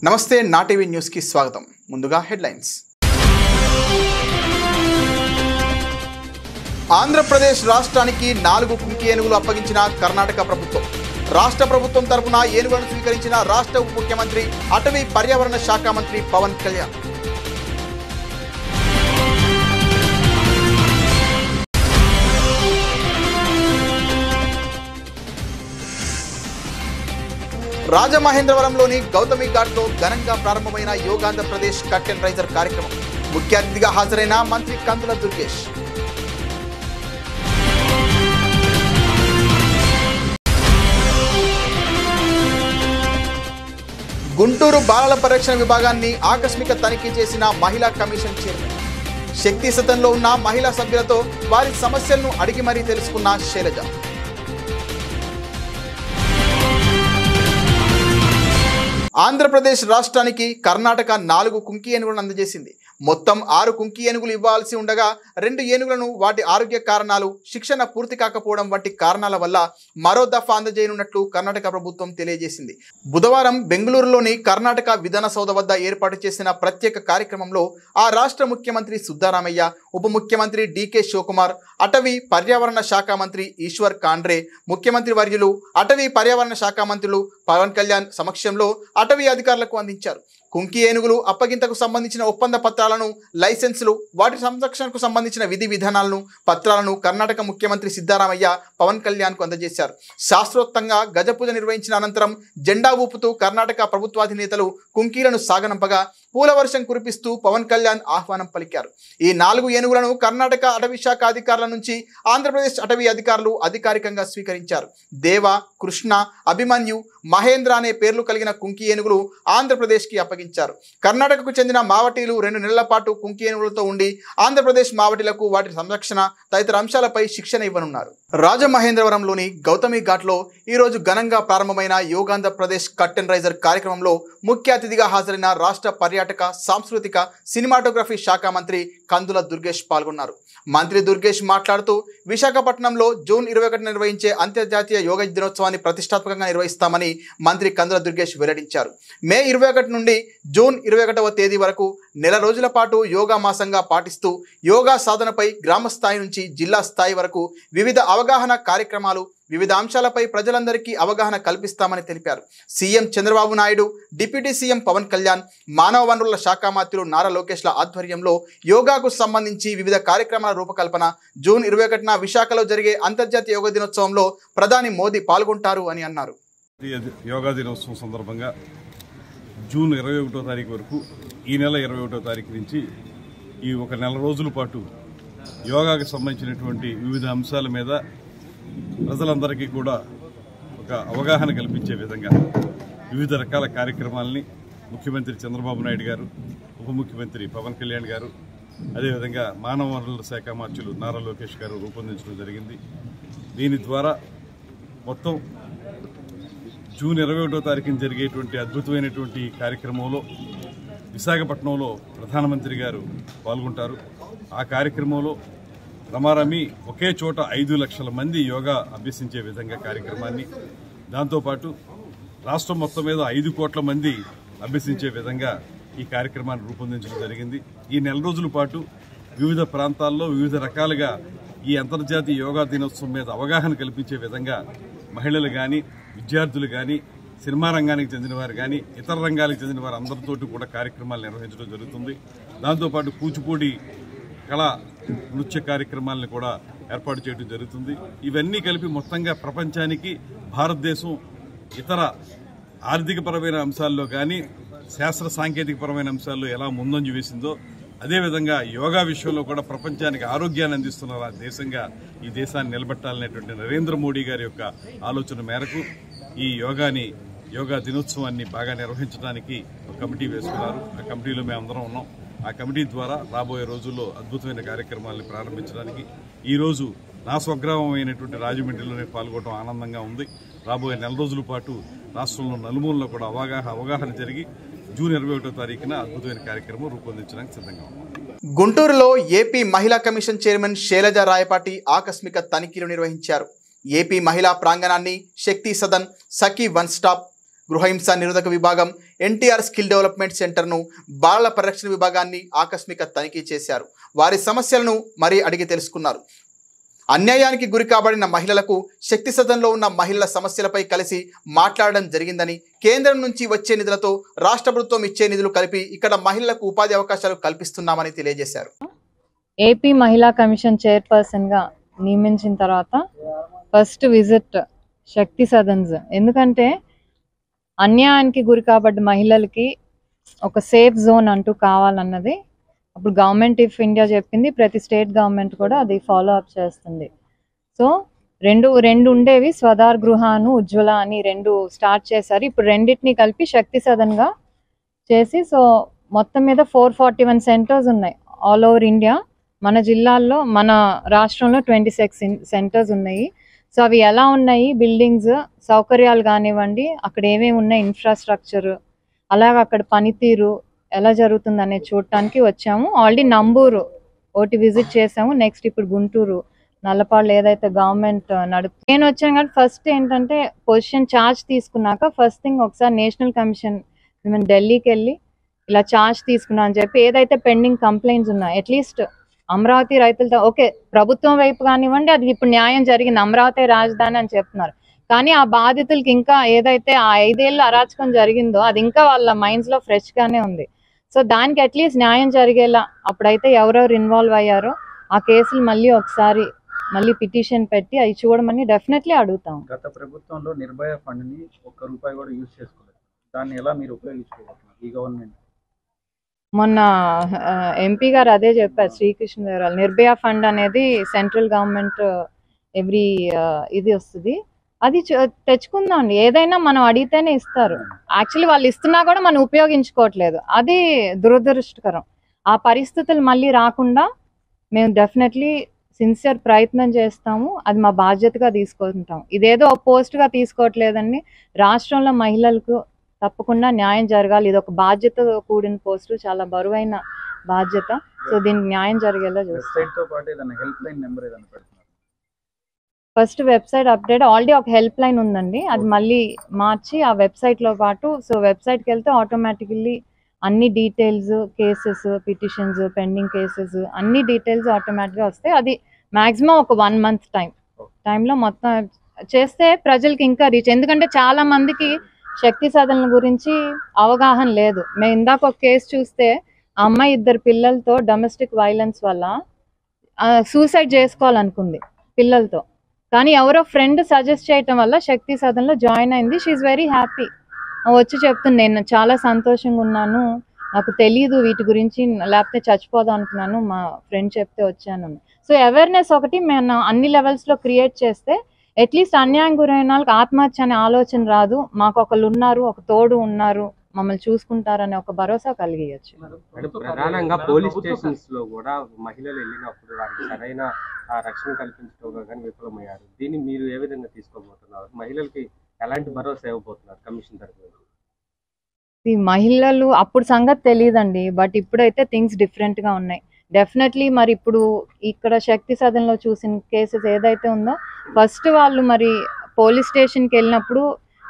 నమస్తే నా TV news కి స్వాగతం. ముందుగా హెడ్లైన్స్. ఆంధ్రప్రదేశ్ రాష్ట్రానికి 4 కుంకి ఏనుగులు అప్పగించిన కర్ణాటక ప్రభుత్వం. రాష్ట్ర ప్రభుత్వం తరపున ఏనుగులను స్వీకరించిన రాష్ట్ర ఉప ముఖ్యమంత్రి అటవీ పర్యావరణ శాఖ మంత్రి పవన్ కళ్యాణ్. రాజమహేంద్రవరంలోని గౌతమి ఘాట్లో ఘనంగా ప్రారంభమైన యోగాంధ్రప్రదేశ్ కర్టెన్ రైజర్ కార్యక్రమం. ముఖ్య అతిథిగా హాజరైన మంత్రి కందుల దుర్గేష్. గుంటూరు బాలల పరిరక్షణ విభాగాన్ని ఆకస్మిక తనిఖీ చేసిన మహిళా కమిషన్ చైర్మన్. శక్తి సదన్లో ఉన్న మహిళా సభ్యులతో వారి సమస్యలను అడిగి మరీ తెలుసుకున్న శైలజ. ఆంధ్రప్రదేశ్ రాష్ట్రానికి కర్ణాటక 4 కుంకి ఏనుగులను అందజేసింది. మొత్తం 6 కుంకి ఏనుగులు ఇవ్వాల్సి ఉండగా 2 ఏనుగులను వాటి ఆరోగ్య కారణాలు, శిక్షణ పూర్తి కాకపోవడం వంటి కారణాల వల్ల మరో దఫా అందజేయనున్నట్లు కర్ణాటక ప్రభుత్వం తెలియజేసింది. బుధవారం బెంగళూరులోని కర్ణాటక విధానసౌధ వద్ద ఏర్పాటు చేసిన ప్రత్యేక కార్యక్రమంలో ఆ రాష్ట్ర ముఖ్యమంత్రి సిద్ధరామయ్య, ఉప ముఖ్యమంత్రి డికే శివకుమార్, అటవీ పర్యావరణ శాఖ మంత్రి ఈశ్వర్ ఖండ్రే, ముఖ్యమంత్రి వర్యులు, అటవీ పర్యావరణ శాఖ మంత్రులు పవన్ కళ్యాణ్ సమక్షంలో అటవీ అధికారులకు అందించారు. కుంకి ఏనుగులు అప్పగింతకు సంబంధించిన ఒప్పంద పత్రాలను, లైసెన్సులు, వాటి సంరక్షణకు సంబంధించిన విధి విధానాలను, పత్రాలను కర్ణాటక ముఖ్యమంత్రి సిద్ధరామయ్య పవన్ కళ్యాణ్కు అందజేశారు. శాస్త్రోక్తంగా గజపూజ నిర్వహించిన అనంతరం జెండా ఊపుతూ కర్ణాటక ప్రభుత్వాధినేతలు కుంకీలను సాగనంపగా పూల వర్షం కురిపిస్తూ పవన్ కళ్యాణ్ ఆహ్వానం పలికారు. ఈ 4 ఏనుగులను కర్ణాటక అటవీ శాఖ అధికారుల నుంచి ఆంధ్రప్రదేశ్ అటవీ అధికారులు అధికారికంగా స్వీకరించారు. దేవ, కృష్ణ, అభిమన్యు, మహేంద్ర అనే పేర్లు కలిగిన కుంకి ఏనుగులు ఆంధ్రప్రదేశ్కి అప్పగించారు. కర్ణాటకకు చెందిన మావటీలు 2 నెలల పాటు కుంకి ఏనుగులతో ఉండి ఆంధ్రప్రదేశ్ మావటీలకు వాటి సంరక్షణ తదితర అంశాలపై శిక్షణ ఇవ్వనున్నారు. రాజమహేంద్రవరంలోని గౌతమి ఘాట్లో ఈరోజు ఘనంగా ప్రారంభమైన యోగాంధ్రప్రదేశ్ కర్టెన్ రైజర్ కార్యక్రమంలో ముఖ్య అతిథిగా హాజరైన రాష్ట్ర పర్యాటక, సాంస్కృతిక, సినిమాటోగ్రఫీ శాఖ మంత్రి కందుల దుర్గేష్ పాల్గొన్నారు. మంత్రి దుర్గేష్ మాట్లాడుతూ విశాఖపట్నంలో జూన్ 21 నిర్వహించే అంతర్జాతీయ యోగా దినోత్సవాన్ని ప్రతిష్టాత్మకంగా నిర్వహిస్తామని మంత్రి కందుల దుర్గేష్ వెల్లడించారు. మే 21 నుండి జూన్ 21వ తేదీ వరకు నెల రోజుల పాటు యోగా మాసంగా పాటిస్తూ యోగా సాధనపై గ్రామ స్థాయి నుంచి జిల్లా స్థాయి వరకు వివిధ అవగాహన కార్యక్రమాలు, వివిధ అంశాలపై ప్రజలందరికీ అవగాహన కల్పిస్తామని తెలిపారు. CM Chandrababu Naidu, deputy CM Pawan Kalyan, మానవ వనరుల శాఖ మంత్రులు నారా లోకేష్ల ఆధ్వర్యంలో యోగాకు సంబంధించి వివిధ కార్యక్రమాల రూపకల్పన. జూన్ 21న విశాఖలో జరిగే అంతర్జాతీయ యోగా దినోత్సవంలో ప్రధాని మోదీ పాల్గొంటారు అని అన్నారు. యోగా దినోత్సవం సందర్భంగా జూన్ 21వ తారీఖు వరకు, ఈ నెల 21వ తారీఖు నుంచి ఈ ఒక నెల రోజుల పాటు యోగాకు సంబంధించినటువంటి వివిధ అంశాల మీద ప్రజలందరికీ కూడా ఒక అవగాహన కల్పించే విధంగా వివిధ రకాల కార్యక్రమాలని ముఖ్యమంత్రి చంద్రబాబు నాయుడు గారు, ఉప ముఖ్యమంత్రి పవన్ కళ్యాణ్ గారు, అదేవిధంగా మానవ వనరుల శాఖ మంత్రులు నారా లోకేష్ గారు రూపొందించడం జరిగింది. దీని ద్వారా మొత్తం జూన్ 21వ తారీఖున జరిగేటువంటి అద్భుతమైనటువంటి కార్యక్రమంలో విశాఖపట్నంలో ప్రధానమంత్రి గారు పాల్గొంటారు. ఆ కార్యక్రమంలో రమారమి ఒకే చోట 5 లక్షల మంది యోగా అభ్యసించే విధంగా కార్యక్రమాన్ని, దాంతోపాటు రాష్ట్రం మొత్తం మీద 5 కోట్ల మంది అభ్యసించే విధంగా ఈ కార్యక్రమాన్ని రూపొందించడం జరిగింది. ఈ నెల రోజుల పాటు వివిధ ప్రాంతాల్లో వివిధ రకాలుగా ఈ అంతర్జాతీయ యోగా దినోత్సవం మీద అవగాహన కల్పించే విధంగా మహిళలు కానీ, విద్యార్థులు కానీ, సినిమా రంగానికి చెందిన వారు కానీ, ఇతర రంగాలకు చెందిన వారు అందరితోటి కూడా కార్యక్రమాలు నిర్వహించడం జరుగుతుంది. దాంతోపాటు కూచిపూడి కళా నృత్య కార్యక్రమాలను కూడా ఏర్పాటు చేయడం జరుగుతుంది. ఇవన్నీ కలిపి మొత్తంగా ప్రపంచానికి భారతదేశం ఇతర ఆర్థికపరమైన అంశాల్లో కానీ, శాస్త్ర సాంకేతికపరమైన అంశాల్లో ఎలా ముందంజ వేసిందో అదేవిధంగా యోగా విషయంలో కూడా ప్రపంచానికి ఆరోగ్యాన్ని అందిస్తున్న దేశంగా ఈ దేశాన్ని నిలబెట్టాలనేటువంటి నరేంద్ర మోడీ గారి యొక్క ఆలోచన మేరకు ఈ యోగా దినోత్సవాన్ని బాగా నిర్వహించడానికి ఒక కమిటీ వేసుకున్నారు. ఆ కమిటీలో మేమందరం ఉన్నాం. ఆ కమిటీ ద్వారా రాబోయే రోజుల్లో అద్భుతమైన కార్యక్రమాలను ప్రారంభించడానికి ఈరోజు నా స్వగ్రామం అయినటువంటి రాజమండ్రిలోనే పాల్గొనడం ఆనందంగా ఉంది. రాబోయే నెల రోజుల పాటు రాష్ట్రంలో నలుమూలలో కూడా అవగాహన జరిగి జూన్ 21వ తారీఖున అద్భుతమైన కార్యక్రమం రూపొందించడానికి సిద్ధంగా ఉంది. గుంటూరులో ఏపీ మహిళా కమిషన్ చైర్మన్ శైలజ రాయపాటి ఆకస్మిక తనిఖీలు నిర్వహించారు. ఏపీ మహిళా ప్రాంగణాన్ని, శక్తి సదన్, సఖీ వన్ స్టాప్, గృహహింస నిరోధక విభాగం, ఎన్టీఆర్ స్కిల్ డెవలప్మెంట్ సెంటర్ను, బాలల పరిరక్షణ విభాగాన్ని ఆకస్మిక తనిఖీ చేశారు. వారి సమస్యలను మరీ అడిగి తెలుసుకున్నారు. అన్యాయానికి గురి కాబడిన మహిళలకు శక్తి సదన్లో ఉన్న మహిళల సమస్యలపై కలిసి మాట్లాడడం జరిగిందని, కేంద్రం నుంచి వచ్చే నిధులతో రాష్ట్ర ప్రభుత్వం ఇచ్చే నిధులు కలిపి ఇక్కడ మహిళలకు ఉపాధి అవకాశాలు కల్పిస్తున్నామని తెలియజేశారు. ఏపీ మహిళా కమిషన్ చైర్పర్సన్గా నియమించిన తర్వాత ఫస్ట్ విజిట్ శక్తి సదన్స్. ఎందుకంటే అన్యాయానికి గురి కాబడ్డ మహిళలకి ఒక సేఫ్ జోన్ అంటూ కావాలన్నది అప్పుడు గవర్నమెంట్ ఆఫ్ ఇండియా చెప్పింది. ప్రతి స్టేట్ గవర్నమెంట్ కూడా అది ఫాలో అప్ చేస్తుంది. సో రెండు ఉండేవి, స్వధార్ గృహాను, ఉజ్వల అని 2 స్టార్ట్ చేశారు. ఇప్పుడు రెండింటిని కలిపి శక్తి సదన్గా చేసి, సో మొత్తం మీద 441 సెంటర్స్ ఉన్నాయి ఆల్ ఓవర్ ఇండియా. మన జిల్లాల్లో, మన రాష్ట్రంలో 26 సెంటర్స్ ఉన్నాయి. సో అవి ఎలా ఉన్నాయి, బిల్డింగ్స్, సౌకర్యాలు కానివ్వండి, అక్కడ ఏమేమి ఉన్నాయి, ఇన్ఫ్రాస్ట్రక్చర్, అలాగే అక్కడ పనితీరు ఎలా జరుగుతుంది అనేది చూడటానికి వచ్చాము. ఆల్రెడీ నంబూరు ఒకటి విజిట్ చేసాము. నెక్స్ట్ ఇప్పుడు గుంటూరు, నల్లపాళ్ళు ఏదైతే గవర్నమెంట్ నడుపు. నేను వచ్చాను కానీ ఫస్ట్ ఏంటంటే పొజిషన్ ఛార్జ్ తీసుకున్నాక ఫస్ట్ థింగ్ ఒకసారి నేషనల్ కమిషన్ మేము ఢిల్లీకి వెళ్ళి ఇలా ఛార్జ్ తీసుకున్నాం అని చెప్పి ఏదైతే పెండింగ్ కంప్లైంట్స్ ఉన్నాయో అట్లీస్ట్ అమరావతి రైతులతో ఓకే, ప్రభుత్వం వైపు కానివ్వండి, అది ఇప్పుడు న్యాయం జరిగింది, అమరావతి రాజధాని అని చెప్తున్నారు. కానీ ఆ బాధితులకి ఇంకా ఏదైతే ఆ 5 ఏళ్ళ అరాచకం జరిగిందో అది ఇంకా వాళ్ళ మైండ్స్లో ఫ్రెష్గానే ఉంది. సో దానికి అట్లీస్ట్ న్యాయం జరిగేలా అప్పుడైతే ఎవరెవరు ఇన్వాల్వ్ అయ్యారో ఆ కేసులు మళ్ళీ పిటిషన్ పెట్టి అవి చూడమని డెఫినెట్లీ అడుగుతాం. గత ప్రభుత్వంలో నిర్భయ ఫండ్ ని ₹1 కూడా యూజ్ చేసుకోలేదు. దాన్ని ఎలా మీరు ఉపయోగించుకోబోతున్నారు ఈ గవర్నమెంట్? మొన్న ఎంపీ గారు అదే చెప్పారు, శ్రీకృష్ణదేవరాయలు. నిర్భయ ఫండ్ అనేది సెంట్రల్ గవర్నమెంట్ ఎవ్రీ ఇది వస్తుంది, అది తెచ్చుకుందాం అండి. ఏదైనా మనం అడిగితేనే ఇస్తారు. యాక్చువల్లీ వాళ్ళు ఇస్తున్నా కూడా మనం ఉపయోగించుకోవట్లేదు, అది దురదృష్టకరం. ఆ పరిస్థితులు మళ్ళీ రాకుండా మేము డెఫినెట్లీ సిన్సియర్ ప్రయత్నం చేస్తాము. అది మా బాధ్యతగా తీసుకుంటాం. ఇదేదో పోస్ట్గా తీసుకోవట్లేదండి. రాష్ట్రంలో మహిళలకు తప్పకుండా న్యాయం జరగాలి. ఇది ఒక బాధ్యత కూడిన పోస్టు, చాలా బరువైన బాధ్యత. సో దీనికి న్యాయం జరిగేలా చూస్తాం. ఫస్ట్ వెబ్సైట్ అప్డేట్ ఆల్రెడీ ఒక హెల్ప్ లైన్ ఉందండి, అది మళ్ళీ మార్చి ఆ వెబ్సైట్లో పాటు. సో వెబ్సైట్కి వెళ్తే ఆటోమేటికల్లీ అన్ని details, cases, petitions, pending cases అన్ని డీటెయిల్స్ ఆటోమేటిక్గా వస్తాయి. అది మ్యాక్సిమం ఒక 1 మంత్ టైంలో మొత్తం చేస్తే ప్రజలకి ఇంకా రీచ్. ఎందుకంటే చాలా మందికి శక్తి సదన్ల గురించి అవగాహన లేదు. మేము ఇందాక ఒక కేసు చూస్తే ఆ అమ్మాయి 2 పిల్లలతో డొమెస్టిక్ వైలెన్స్ వల్ల సూసైడ్ చేసుకోవాలనుకుంది పిల్లలతో. కానీ ఎవరో ఫ్రెండ్ సజెస్ట్ చేయటం వల్ల శక్తి సదన్లో జాయిన్ అయింది. She is very happy. వచ్చి చెప్తుంది, నేను చాలా సంతోషంగా ఉన్నాను, నాకు తెలీదు వీటి గురించి, లేకపోతే చచ్చిపోదాం అనుకున్నాను, మా ఫ్రెండ్ చెప్తే వచ్చాను. సో అవేర్నెస్ ఒకటి మేము అన్ని లెవెల్స్లో క్రియేట్ చేస్తే అట్లీస్ట్ అన్యాయం గురైన వాళ్ళకి ఆత్మహత్య అనే ఆలోచన రాదు. మాకు ఒకళ్ళు ఉన్నారు, ఒక తోడు ఉన్నారు, మమ్మల్ని చూసుకుంటారనే ఒక భరోసా కలిగియచ్చు. ప్రధానంగా పోలీస్ స్టేషన్స్ లో కూడా మహిళలు వెళ్ళినప్పుడు వారికి సరైన రక్షణ కల్పించడంలో కానీ విఫలమయ్యారు. దీన్ని మీరు ఏ విధంగా తీసుకోబోతున్నారు? మహిళలకి ఎలాంటి భరోసా ఇవ్వబోతున్నారు కమిషన్ తరఫున? ఈ మహిళలు అప్పుడు సంగతి తెలియదండి, బట్ ఇప్పుడైతే థింగ్స్ డిఫరెంట్గా ఉన్నాయి డెఫినెట్లీ. మరి ఇప్పుడు ఇక్కడ శక్తి సదన్లో చూసిన కేసెస్ ఏదైతే ఉందో ఫస్ట్ వాళ్ళు మరి పోలీస్ స్టేషన్కి వెళ్ళినప్పుడు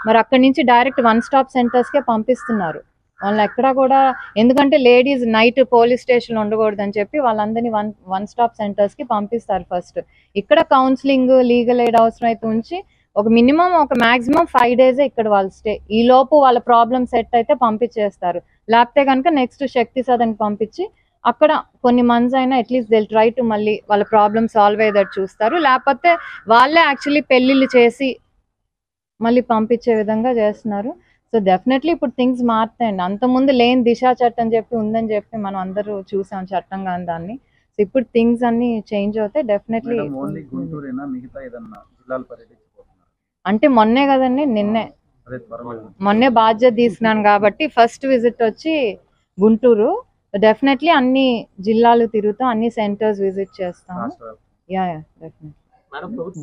మరి అక్కడి నుంచి డైరెక్ట్ 1 స్టాప్ సెంటర్స్కే పంపిస్తున్నారు వాళ్ళు ఎక్కడ కూడా. ఎందుకంటే లేడీస్ నైట్ పోలీస్ స్టేషన్ ఉండకూడదని చెప్పి వాళ్ళందరినీ 1 స్టాప్ సెంటర్స్కి పంపిస్తారు ఫస్ట్. ఇక్కడ కౌన్సిలింగ్, లీగల్ ఎయిడ్ అవసరం అయితే ఉంచి ఒక మినిమం ఒక మ్యాక్సిమం 5 డేసే ఇక్కడ వాళ్ళు స్టే. ఈ లోపు వాళ్ళ ప్రాబ్లమ్ సెట్ అయితే పంపించేస్తారు. లేకపోతే కనుక నెక్స్ట్ శక్తి సదన్కి పంపించి అక్కడ కొన్ని మంత్స్ అయినా అట్లీస్ట్ దిల్ ట్రై టు మళ్ళీ వాళ్ళ ప్రాబ్లమ్ సాల్వ్ అయ్యేటట్టు చూస్తారు. లేకపోతే వాళ్ళే యాక్చువల్లీ పెళ్ళిళ్ళు చేసి మళ్ళీ పంపించే విధంగా చేస్తున్నారు. సో డెఫినెట్లీ ఇప్పుడు థింగ్స్ మారుతాయండి. అంతకుముందు లేని దిశా చట్టం చెప్పి ఉందని చెప్పి మనం అందరూ చూసాం చట్టంగా దాన్ని. సో ఇప్పుడు థింగ్స్ అన్ని చేంజ్ అవుతాయి డెఫినెట్లీ. అంటే మొన్నే కదండి, మొన్నే బాధ్యత తీసుకున్నాను కాబట్టి ఫస్ట్ విజిట్ వచ్చి గుంటూరు. డెఫినెట్లీ అన్ని జిల్లాలు తిరుగుతాం, అన్ని సెంటర్స్ విజిట్ చేస్తాము. Yeah definitely.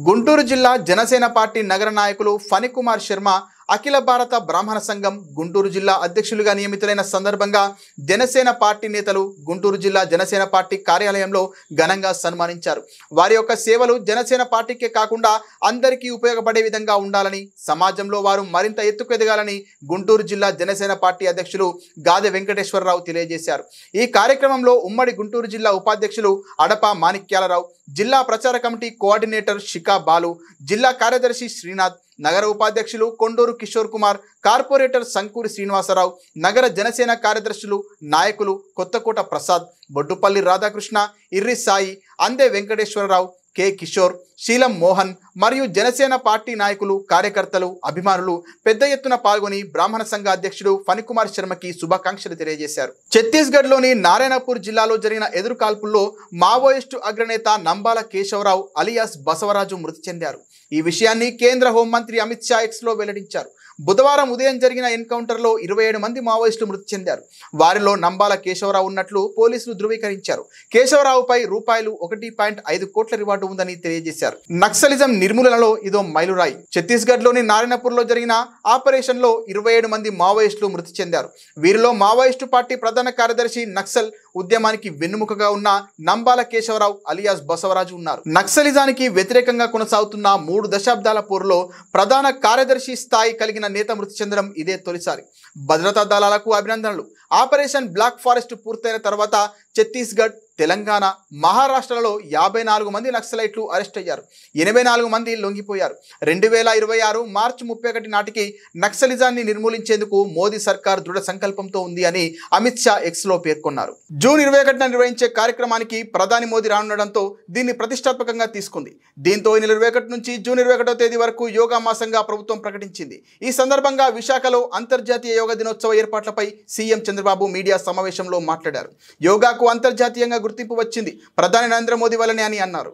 గుంటూరు జిల్లా జనసేన పార్టీ నగర నాయకులు ఫణికుమార్ శర్మ అఖిల భారత బ్రాహ్మణ సంఘం గుంటూరు జిల్లా అధ్యక్షులుగా నియమితులైన సందర్భంగా జనసేన పార్టీ నేతలు గుంటూరు జిల్లా జనసేన పార్టీ కార్యాలయంలో ఘనంగా సన్మానించారు. వారి యొక్క సేవలు జనసేన పార్టీకే కాకుండా అందరికీ ఉపయోగపడే విధంగా ఉండాలని, సమాజంలో వారు మరింత ఎత్తుకు ఎదగాలని గుంటూరు జిల్లా జనసేన పార్టీ అధ్యక్షులు గాదె వెంకటేశ్వరరావు తెలియజేశారు. ఈ కార్యక్రమంలో ఉమ్మడి గుంటూరు జిల్లా ఉపాధ్యక్షులు అడప మాణిక్యాలరావు, జిల్లా ప్రచార కమిటీ కోఆర్డినేటర్ శిఖా బాలు, జిల్లా కార్యదర్శి శ్రీనాథ్, నగర ఉపాధ్యక్షులు కొండూరు కిషోర్ కుమార్, కార్పొరేటర్ సంకూరి శ్రీనివాసరావు, నగర జనసేన కార్యదర్శులు నాయకులు కొత్తకోట ప్రసాద్, బొడ్డుపల్లి రాధాకృష్ణ, ఇర్రి సాయి, అందే వెంకటేశ్వరరావు, కె కిషోర్, శీలం మోహన్ మరియు జనసేన పార్టీ నాయకులు, కార్యకర్తలు, అభిమానులు పెద్ద ఎత్తున పాల్గొని బ్రాహ్మణ సంఘ అధ్యక్షుడు ఫణికుమార్ శర్మకి శుభాకాంక్షలు తెలియజేశారు. ఛత్తీస్గఢ్లోని నారాయణపూర్ జిల్లాలో జరిగిన ఎదురుకాల్పుల్లో మావోయిస్టు అగ్రనేత నంబాల కేశవరావు అలియాస్ బసవరాజు మృతి చెందారు. ఈ విషయాన్ని కేంద్ర హోంమంత్రి అమిత్ షా ఎక్స్లో వెల్లడించారు. బుధవారం ఉదయం జరిగిన ఎన్కౌంటర్లో 27 మంది మావోయిస్టులు మృతి చెందారు. వారిలో నంబాల కేశవరావు ఉన్నట్లు పోలీసులు ధృవీకరించారు. కేశవరావుపై రూపాయలు 1.5 కోట్ల రివార్డు ఉందని తెలియజేశారు. నక్సలిజం నిర్మూలనలో ఇదో మైలురాయి. ఛత్తీస్గఢ్లోని నారాయణపూర్లో జరిగిన ఆపరేషన్లో 27 మంది మావోయిస్టులు మృతి చెందారు. వీరిలో మావోయిస్టు పార్టీ ప్రధాన కార్యదర్శి, నక్సల్ ఉద్యమానికి వెన్నుముకగా ఉన్న నంబాల కేశవరావు అలియాస్ బసవరాజు ఉన్నారు. నక్సలిజానికి వ్యతిరేకంగా కొనసాగుతున్న 3 దశాబ్దాల పోరులో ప్రధాన కార్యదర్శి స్థాయి కలిగిన నేత మృతి చెందడం ఇదే తొలిసారి. భద్రతా దళాలకు అభినందనలు. ఆపరేషన్ బ్లాక్ ఫారెస్ట్ పూర్తయిన తర్వాత ఛత్తీస్గఢ్, తెలంగాణ, మహారాష్ట్రలలో 54 మంది నక్సలైట్లు అరెస్ట్ అయ్యారు. 84 మంది లొంగిపోయారు. 2026 మార్చి 31 నాటికి నక్సలిజాన్ని నిర్మూలించేందుకు మోదీ సర్కార్ దృఢ సంకల్పంతో ఉంది అని అమిత్ షా ఎక్స్లో పేర్కొన్నారు. జూన్ 21న నిర్వహించే కార్యక్రమానికి ప్రధాని మోదీ రానుండడంతో దీన్ని ప్రతిష్టాత్మకంగా తీసుకుంది. దీంతో ఈ నెల 21 నుంచి జూన్ 21వ తేదీ వరకు యోగా మాసంగా ప్రభుత్వం ప్రకటించింది. ఈ సందర్భంగా విశాఖలో అంతర్జాతీయ యోగా దినోత్సవ ఏర్పాట్లపై సీఎం చంద్రబాబు మీడియా సమావేశంలో మాట్లాడారు. యోగాకు అంతర్జాతీయంగా గుర్తింపు వచ్చింది ప్రధాని నరేంద్ర మోదీ వల్లనే అని అన్నారు.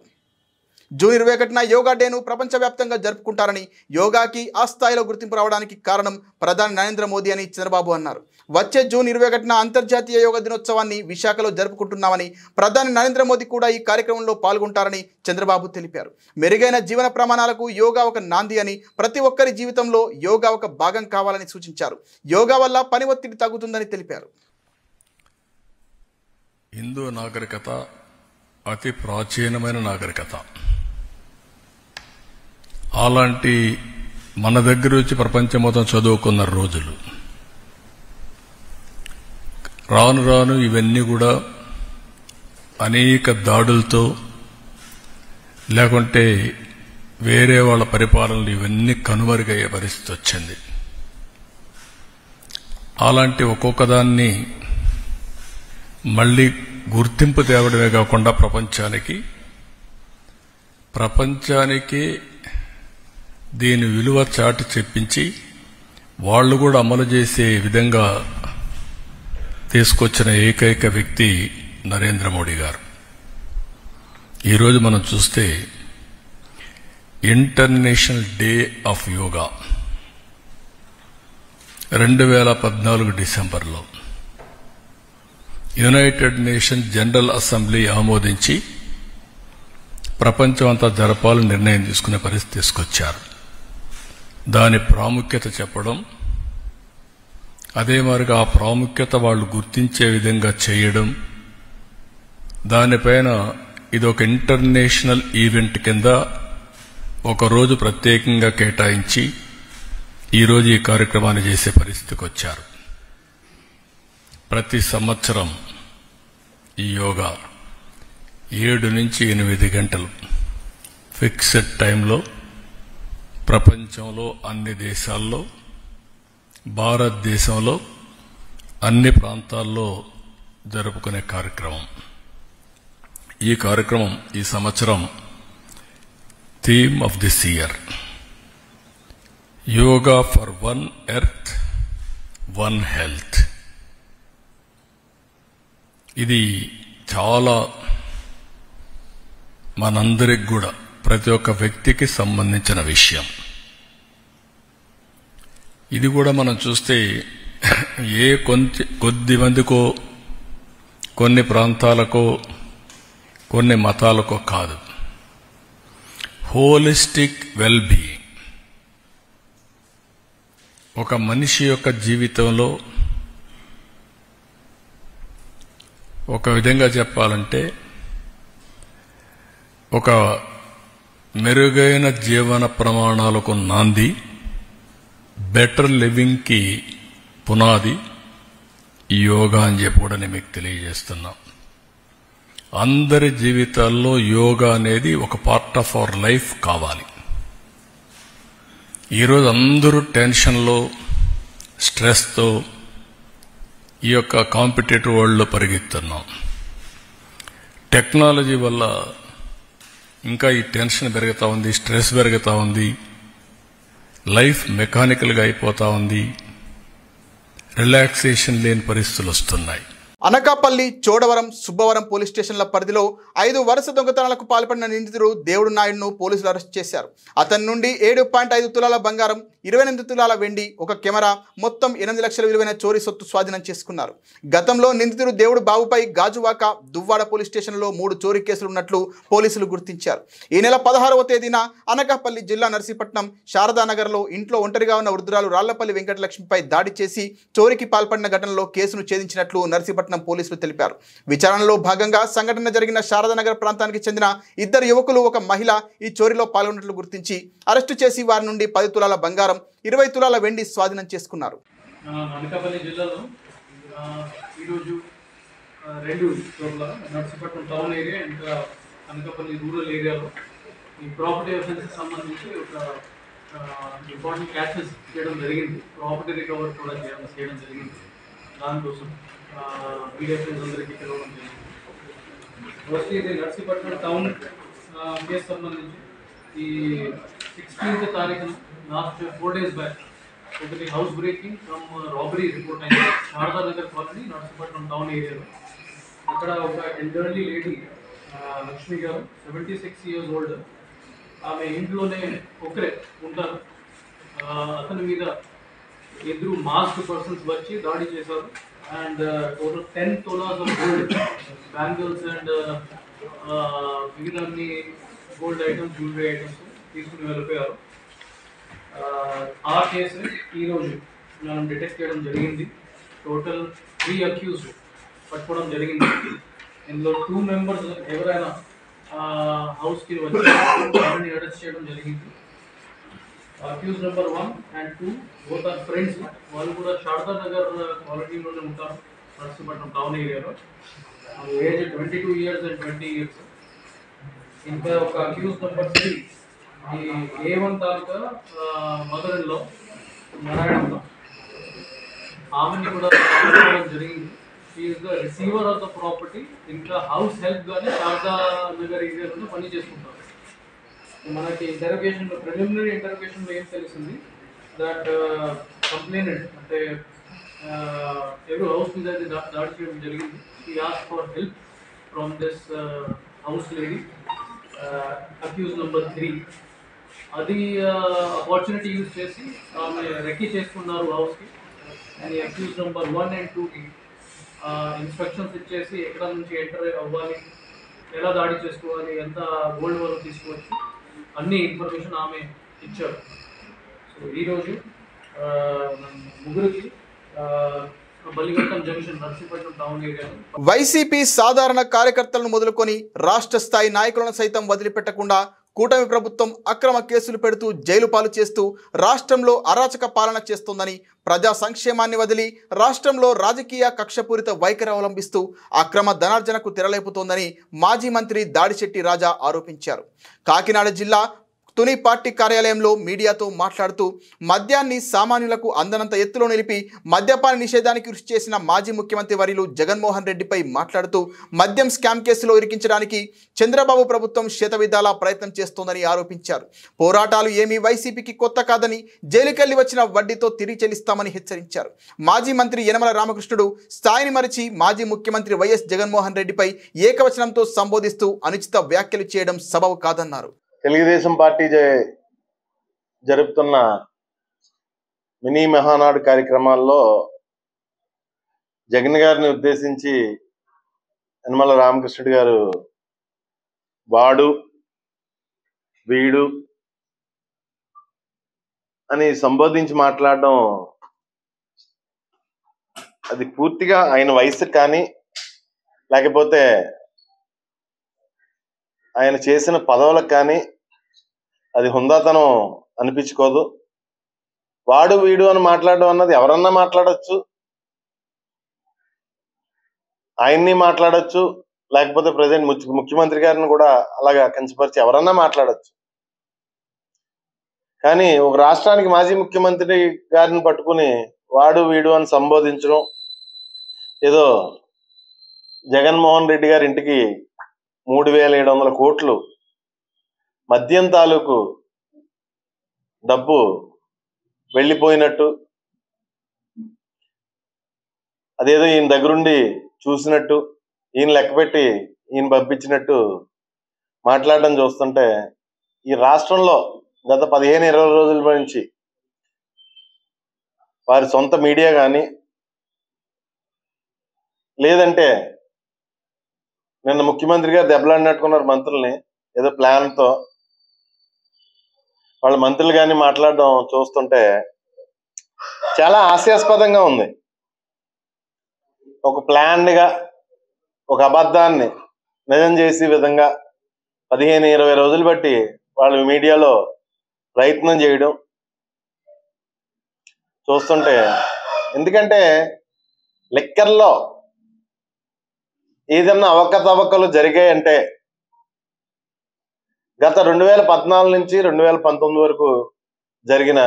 జూన్ 21న యోగా డేను ప్రపంచవ్యాప్తంగా జరుపుకుంటారని, యోగాకి ఆ స్థాయిలో గుర్తింపు రావడానికి కారణం ప్రధాని నరేంద్ర మోదీ అని చంద్రబాబు అన్నారు. వచ్చే జూన్ 21న అంతర్జాతీయ యోగా దినోత్సవాన్ని విశాఖలో జరుపుకుంటున్నామని, ప్రధాని నరేంద్ర మోదీ కూడా ఈ కార్యక్రమంలో పాల్గొంటారని చంద్రబాబు తెలిపారు. మెరుగైన జీవన ప్రమాణాలకు యోగా ఒక నాంది అని, ప్రతి ఒక్కరి జీవితంలో యోగా ఒక భాగం కావాలని సూచించారు. యోగా వల్ల పని ఒత్తిడి తగ్గుతుందని తెలిపారు. హిందూ నాగరికత అతి ప్రాచీనమైన నాగరికత. అలాంటి మన దగ్గర వచ్చి ప్రపంచం మొత్తం చదువుకున్న రోజులు రాను రాను ఇవన్నీ కూడా అనేక దాడులతో, లేకుంటే వేరే వాళ్ళ పరిపాలనలు ఇవన్నీ కనుమరుగయ్యే పరిస్థితి వచ్చింది. అలాంటి ఒక్కొక్క దాన్ని మళ్లీ గుర్తింపు తేవడమే కాకుండా ప్రపంచానికి దీని విలువ చాటి చెప్పించి వాళ్ళు కూడా అమలు చేసే విధంగా తీసుకొచ్చిన ఏకైక వ్యక్తి నరేంద్ర మోడీ గారు. ఈరోజు మనం చూస్తే ఇంటర్నేషనల్ డే ఆఫ్ యోగా 2014 డిసెంబర్లో యునైటెడ్ నేషన్స్ జనరల్ అసెంబ్లీ ఆమోదించి ప్రపంచం అంతా జరపాలని నిర్ణయం తీసుకునే పరిస్థితి తీసుకొచ్చారు. దాని ప్రాముఖ్యత చెప్పడం, అదే మాదిరిగా ఆ ప్రాముఖ్యత వాళ్ళు గుర్తించే విధంగా చేయడం, దానిపైన ఇదొక ఇంటర్నేషనల్ ఈవెంట్ కింద ఒకరోజు ప్రత్యేకంగా కేటాయించి ఈరోజు ఈ కార్యక్రమాన్ని చేసే పరిస్థితికి వచ్చారు. ప్రతి సంవత్సరం ఈ యోగా 7 నుంచి 8 గంటలు ఫిక్స్డ్ టైంలో ప్రపంచంలో అన్ని దేశాల్లో, భారతదేశంలో అన్ని ప్రాంతాల్లో జరుపుకునే కార్యక్రమం. ఈ కార్యక్రమం ఈ సంవత్సరం theme of this year yoga for one earth one health. ఇది చాలా మనందరికి కూడా, ప్రతి ఒక్క వ్యక్తికి సంబంధించిన విషయం. ఇది కూడా మనం చూస్తే కొద్ది మందికో, కొన్ని ప్రాంతాలకో, కొన్ని మతాలకో కాదు, హోలిస్టిక్ వెల్ బీయింగ్. ఒక మనిషి యొక్క జీవితంలో ఒక విధంగా చెప్పాలంటే ఒక మెరుగైన జీవన ప్రమాణాలకు నాంది, బెటర్ లివింగ్కి పునాది యోగా అని చెప్పి కూడా నేను మీకు తెలియజేస్తున్నాం. అందరి జీవితాల్లో యోగా అనేది ఒక పార్ట్ ఆఫ్ అవర్ లైఫ్ కావాలి. ఈరోజు అందరూ టెన్షన్లో, స్ట్రెస్తో ఈ యొక్క కాంపిటేటివ్ వరల్డ్లో పరిగెత్తున్నాం. టెక్నాలజీ వల్ల ఇంకా ఈ టెన్షన్ పెరుగుతూ ఉంది, స్ట్రెస్ పెరుగుతూ ఉంది, లైఫ్ మెకానికల్గా అయిపోతూ ఉంది, రిలాక్సేషన్ లేని పరిస్థితులు వస్తున్నాయి. అనకాపల్లి, చోడవరం, సుబ్బవరం పోలీస్ స్టేషన్ల పరిధిలో 5 వరుస దొంగతనాలకు పాల్పడిన నిందితుడు దేవుడు నాయుడును పోలీసులు అరెస్ట్ చేశారు. అతని నుండి 7.5 తులాల బంగారం, 28 తులాల వెండి, ఒక కెమెరా, మొత్తం 8 లక్షల విలువైన చోరీ సొత్తు స్వాధీనం చేసుకున్నారు. గతంలో నిందితుడు దేవుడు బాబుపై గాజువాక, దువ్వాడ పోలీస్ స్టేషన్లో 3 చోరీ కేసులు ఉన్నట్లు పోలీసులు గుర్తించారు. ఈ నెల 16వ తేదీన అనకాపల్లి జిల్లా నర్సీపట్నం శారదానగర్లో ఇంట్లో ఒంటరిగా ఉన్న వృద్ధురాలు రాళ్లపల్లి వెంకటలక్ష్మిపై దాడి చేసి చోరీకి పాల్పడిన ఘటనలో కేసును ఛేదించినట్లు నర్సీపట్నం పోలీసులు తెలిపారు. విచారణలో భాగంగా సంఘటన జరిగిన శారదానగర్ ప్రాంతానికి చెందిన 2 యువకులు, ఒక మహిళ ఈ చోరీలో పాల్గొన్నట్లు గుర్తించి అరెస్టు చేసి వారి నుండి 10 తులాల బంగారం, 20 తులాల వెండి స్వాధీనం చేసుకున్నారు. అనకాపల్లి జిల్లాలో ఈరోజు 2 చోట్ల నర్సీపట్నం టౌన్ ఏరియా, ఇంకా అనకాపల్లి రూరల్ ఏరియాలో ఈ ప్రాపర్టీ అఫెన్సెస్ సంబంధించి ఒక ఇంపార్టెంట్ క్యాచెస్ చేయడం జరిగింది. ప్రాపర్టీ రికవర్ కూడా చేయడం జరిగింది. దానికోసం మీడియా ఫ్రెండ్స్ అందరికీ పిలవడం జరిగింది. ఫస్ట్ ఇది నర్సీపట్నం టౌన్ కేసు సంబంధించి ఈ 16th తారీఖున లాస్ట్ 4 days బ్యాక్ ఒకటి house breaking from robbery report అయింది శారదానగర్ కాలనీ, నర్సీపట్నం టౌన్ ఏరియాలో. అక్కడ ఒక ఎల్డర్లీ లేడీ లక్ష్మి గారు, 76 years old, ఆమె ఇంట్లోనే ఒకరే ఉంటారు. అతని మీద 2 మాస్క్ పర్సన్స్ వచ్చి దాడి చేశారు. And total 10 tolas of gold, bangles and మిగతా అన్ని గోల్డ్ ఐటమ్స్, జ్యువెలరీ ఐటమ్స్ తీసుకుని వెళ్ళిపోయారు. ఆ కేసు ఈరోజు మనం డిటెక్ట్ చేయడం జరిగింది. టోటల్ 3 అక్యూజ్డ్ పట్టుకోవడం జరిగింది. ఇందులో 2 members ఎవరైనా హౌస్కి వచ్చి వారిని అరెస్ట్ చేయడం జరిగింది. Accused number 1 and 2 both are friends. వాళ్ళు కూడా శారదానగర్ కాలనీలోనే ఉంటారు, నర్సీపట్నం టౌన్ ఏరియాలో. Age 22 years and 20 years. ఇంకా ఒక అక్యూజ్ నెంబర్ 3 ఈ A1 taluka mother in law Narayanamma, ఆమెని కూడా జరిగింది. Is the receiver of the property. ఇంకా హౌస్ హెల్ప్ గానే శారదానగర్ ఏరియాలో పని చేసుకుంటారు. మనకి ఇంటర్వ్యూషన్లో, ప్రిలిమినరీ ఇంటర్వ్యూషన్లో ఏం తెలిసింది, దట్ కంప్లైనెంట్ అంటే ఎవరు హౌస్ మీద దాడి చేయడం జరిగింది. ఈ ask for help from this house lady, accused number 3. అది ఆపర్చునిటీ యూజ్ చేసి ఆమె రెక్కీ చేసుకున్నారు హౌస్కి. అండ్ అక్యూజ్ నెంబర్ 1 and 2కి ఇన్స్ట్రక్షన్స్ ఇచ్చేసి ఎక్కడ నుంచి ఎంటర్ అవ్వాలి, ఎలా దాడి చేసుకోవాలి, ఎంత గోల్డ్ వరకు తీసుకోవచ్చు, అన్ని ఇన్ఫర్మేషన్ ఆమె ఇచ్చారు. సో ఈరోజు ముగ్గురికి బలిఘట్టం జంక్షన్, నర్సీపట్నం టౌన్ ఏరియాలో వైసీపీ సాధారణ కార్యకర్తలను మొదలుకొని రాష్ట్ర స్థాయి నాయకులను సైతం వదిలిపెట్టకుండా కూటమి ప్రభుత్వం అక్రమ కేసులు పెడుతూ జైలు పాలు చేస్తూ రాష్ట్రంలో అరాచక పాలన చేస్తోందని, ప్రజా సంక్షేమాన్ని వదిలి రాష్ట్రంలో రాజకీయ కక్షపూరిత వైఖరి అవలంబిస్తూ అక్రమ ధనార్జనకు తెరలేపుతోందని మాజీ మంత్రి దాడిశెట్టి రాజా ఆరోపించారు. కాకినాడ జిల్లా తుని పార్టీ కార్యాలయంలో మీడియాతో మాట్లాడుతూ మద్యాన్ని సామాన్యులకు అందనంత ఎత్తులో నిలిపి మద్యపాన నిషేధానికి కృషి చేసిన మాజీ ముఖ్యమంత్రి వర్యులు జగన్మోహన్ రెడ్డిపై మాట్లాడుతూ మద్యం స్కామ్ కేసులో ఇరికించడానికి చంద్రబాబు ప్రభుత్వం శతవిధాలా ప్రయత్నం చేస్తోందని ఆరోపించారు. పోరాటాలు ఏమీ వైసీపీకి కొత్త కాదని, జైలుకెళ్లి వచ్చిన వడ్డీతో తిరిగి చెల్లిస్తామని హెచ్చరించారు. మాజీ మంత్రి యనమల రామకృష్ణుడు స్థాయిని మరిచి మాజీ ముఖ్యమంత్రి వైఎస్ జగన్మోహన్ రెడ్డిపై ఏకవచనంతో సంబోధిస్తూ అనుచిత వ్యాఖ్యలు చేయడం సబబు కాదన్నారు. తెలుగుదేశం పార్టీ జరుపుతున్న మినీ మహానాడు కార్యక్రమాల్లో జగన్ గారిని ఉద్దేశించి యనమల రామకృష్ణుడు గారు వాడు వీడు అని సంబోధించి మాట్లాడడం అది పూర్తిగా ఆయన వయసుకు కానీ లేకపోతే ఆయన చేసిన పదవులకు కానీ అది హుందాతనం అనిపించుకోదు. వాడు వీడు అని మాట్లాడడం అన్నది ఎవరన్నా మాట్లాడచ్చు, ఆయన్ని మాట్లాడచ్చు, లేకపోతే ప్రజెంట్ ముఖ్యమంత్రి గారిని కూడా అలాగా కించపరిచి ఎవరన్నా మాట్లాడచ్చు. కానీ ఒక రాష్ట్రానికి మాజీ ముఖ్యమంత్రి గారిని పట్టుకుని వాడు వీడు అని సంబోధించడం, ఏదో జగన్మోహన్ రెడ్డి గారి ఇంటికి 3,700 కోట్లు మద్యం తాలూకు డబ్బు వెళ్ళిపోయినట్టు, అదేదో ఈయన దగ్గరుండి చూసినట్టు, ఈయన లెక్కపెట్టి ఈయన పంపించినట్టు మాట్లాడడం చూస్తుంటే ఈ రాష్ట్రంలో గత 15-20 రోజుల నుంచి వారి సొంత మీడియా కానీ లేదంటే నిన్న ముఖ్యమంత్రి గారు దెబ్బలాడినట్టుకున్నారు మంత్రుల్ని ఏదో ప్లాన్తో, వాళ్ళ మంత్రులు కానీ మాట్లాడడం చూస్తుంటే చాలా హాస్యాస్పదంగా ఉంది. ఒక ప్లాన్డ్గా ఒక అబద్ధాన్ని నిజం చేసే విధంగా 15-20 రోజులు బట్టి వాళ్ళు మీడియాలో ప్రయత్నం చేయడం చూస్తుంటే, ఎందుకంటే లిక్కర్లో ఏదన్నా అవకతవకలు జరిగాయంటే గత 2014 నుంచి 2019 వరకు జరిగిన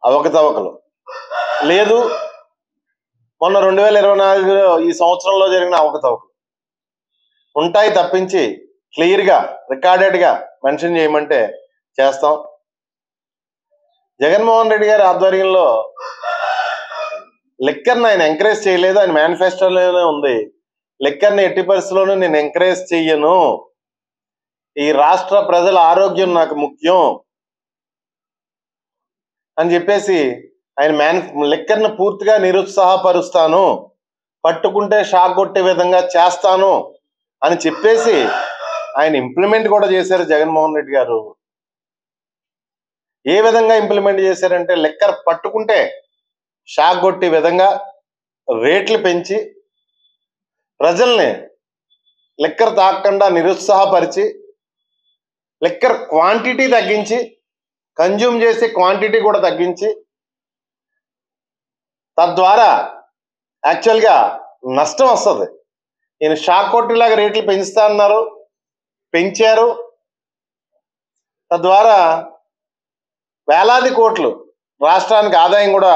అవకతవకలు లేదు, మొన్న 2024 ఈ సంవత్సరంలో జరిగిన అవకతవకలు ఉంటాయి తప్పించి క్లియర్గా రికార్డెడ్గా మెన్షన్ చేయమంటే చేస్తాం. జగన్మోహన్ రెడ్డి గారి ఆధ్వర్యంలో లిక్కర్ని ఆయన ఎంకరేజ్ చేయలేదు, ఆయన మేనిఫెస్టోలోనే ఉంది. లిక్కర్ని ఎట్టి పరిస్థితుల్లోనూ నేను ఎంకరేజ్ చెయ్యను, ఈ రాష్ట్ర ప్రజల ఆరోగ్యం నాకు ముఖ్యం అని చెప్పేసి ఆయన లిక్కర్ని పూర్తిగా నిరుత్సాహపరుస్తాను, పట్టుకుంటే షాక్ కొట్టే విధంగా చేస్తాను అని చెప్పేసి ఆయన ఇంప్లిమెంట్ కూడా చేశారు జగన్మోహన్ రెడ్డి గారు. ఏ విధంగా ఇంప్లిమెంట్ చేశారంటే లిక్కర్ పట్టుకుంటే షాక్ కొట్టే విధంగా రేట్లు పెంచి ప్రజల్ని లిక్కర్ తాగకుండా నిరుత్సాహపరిచి లిక్కర్ క్వాంటిటీ తగ్గించి కన్జ్యూమ్ చేసే క్వాంటిటీ కూడా తగ్గించి తద్వారా యాక్చువల్గా నష్టం వస్తుంది. ఈయన షాక్ కొట్టేలాగా రేట్లు పెంచుతా అన్నారు, పెంచారు. తద్వారా వేలాది కోట్లు రాష్ట్రానికి ఆదాయం కూడా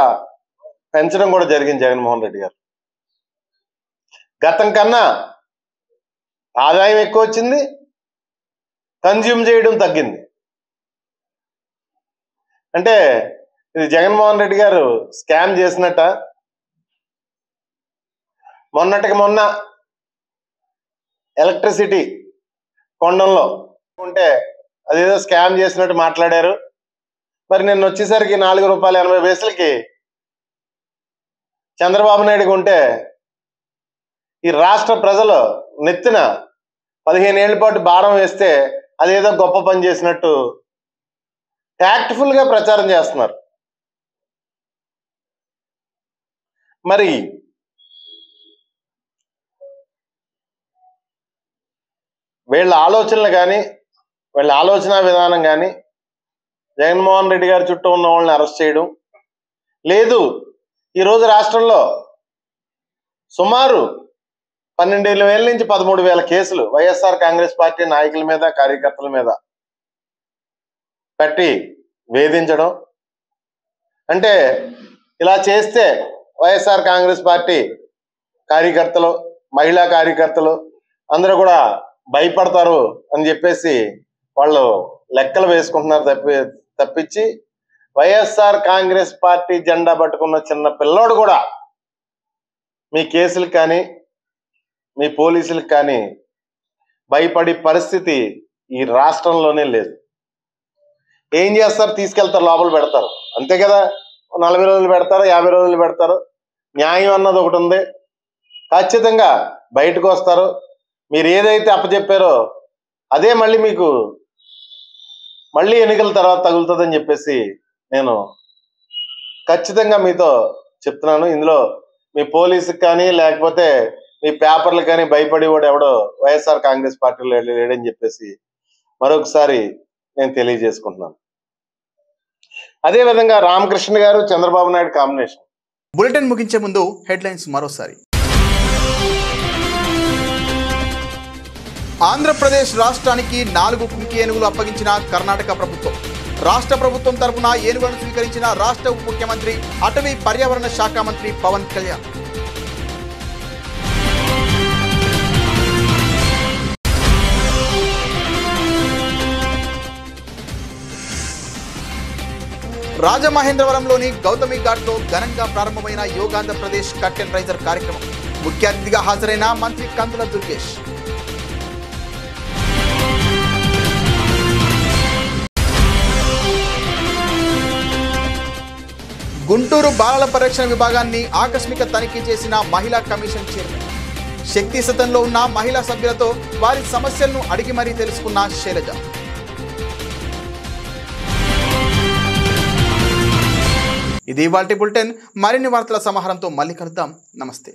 పెంచడం కూడా జరిగింది జగన్మోహన్ రెడ్డి గారు. గతం కన్నా ఆదాయం ఎక్కువ వచ్చింది, కన్జ్యూమ్ చేయడం తగ్గింది. అంటే ఇది జగన్మోహన్ రెడ్డి గారు స్కామ్ చేసినట్ట. మొన్నటికి మొన్న ఎలక్ట్రిసిటీ కొండంలో ఉంటే అదేదో స్కామ్ చేసినట్టు మాట్లాడారు. మరి నిన్న వచ్చేసరికి ₹4.80 చంద్రబాబు నాయుడుకి ఉంటే ఈ రాష్ట్ర ప్రజలు నెత్తిన 15 ఏళ్ల పాటు భారం వేస్తే అదేదో గొప్ప పని చేసినట్టు ట్యాక్ట్ఫుల్గా ప్రచారం చేస్తున్నారు. మరి వీళ్ళ ఆలోచనలు కానీ వీళ్ళ ఆలోచన విధానం కానీ జగన్మోహన్ రెడ్డి గారి చుట్టూ ఉన్న వాళ్ళని అరెస్ట్ చేయడం లేదు. ఈరోజు రాష్ట్రంలో సుమారు 12,000 నుంచి 13,000 కేసులు వైఎస్ఆర్ కాంగ్రెస్ పార్టీ నాయకుల మీద కార్యకర్తల మీద పెట్టి వేధించడం. అంటే ఇలా చేస్తే వైఎస్ఆర్ కాంగ్రెస్ పార్టీ కార్యకర్తలు, మహిళా కార్యకర్తలు అందరూ కూడా భయపడతారు అని చెప్పేసి వాళ్ళు లెక్కలు వేసుకుంటున్నారు తప్పించి వైఎస్ఆర్ కాంగ్రెస్ పార్టీ జెండా పట్టుకున్న చిన్న పిల్లోడు కూడా మీ కేసులకు కానీ మీ పోలీసులకు కానీ భయపడే పరిస్థితి ఈ రాష్ట్రంలోనే లేదు. ఏం చేస్తారు? తీసుకెళ్తారు, లోపల పెడతారు, అంతే కదా. 40 రోజులు పెడతారు, 50 రోజులు పెడతారు. న్యాయం అన్నది ఒకటి ఉంది. ఖచ్చితంగా బయటకు వస్తారు. మీరు ఏదైతే అప్పచెప్పారో అదే మళ్ళీ మీకు ఎన్నికల తర్వాత తగులుతుందని చెప్పేసి నేను ఖచ్చితంగా మీతో చెప్తున్నాను. ఇందులో మీ పోలీసుకి కానీ లేకపోతే మీ పేపర్లకు కానీ భయపడి వాడు ఎవడో వైఎస్ఆర్ కాంగ్రెస్ పార్టీలో లేడని చెప్పేసి మరొకసారి నేను తెలియజేసుకుంటున్నాను. అదేవిధంగా రామకృష్ణ గారు చంద్రబాబు నాయుడు కాంబినేషన్. బులెటిన్ ముగించే ముందు హెడ్లైన్స్ మరోసారి. ఆంధ్రప్రదేశ్ రాష్ట్రానికి 4 కుంకి ఏనుగులు అప్పగించిన కర్ణాటక ప్రభుత్వం. రాష్ట్ర ప్రభుత్వం తరపున ఏనుగులను స్వీకరించిన రాష్ట్ర ఉప ముఖ్యమంత్రి అటవీ పర్యావరణ శాఖ మంత్రి పవన్ కళ్యాణ్. రాజమహేంద్రవరంలోని గౌతమి ఘాట్లో ఘనంగా ప్రారంభమైన యోగాంధ్రప్రదేశ్ కర్టెన్ రైజర్ కార్యక్రమం. ముఖ్య అతిథిగా హాజరైన మంత్రి కందుల దుర్గేష్. గుంటూరు బాలల పరిరక్షణ విభాగాన్ని ఆకస్మిక తనిఖీ చేసిన మహిళా కమిషన్ చైర్మన్. శక్తి సదన్లో ఉన్న మహిళా సభ్యులతో వారి సమస్యలను అడిగి మరీ తెలుసుకున్న శైలజ. ఇది ఇవాల్టి బులెటిన్. మరిన్ని వార్తల సమాహారంతో మళ్ళీ కలుద్దాం. నమస్తే.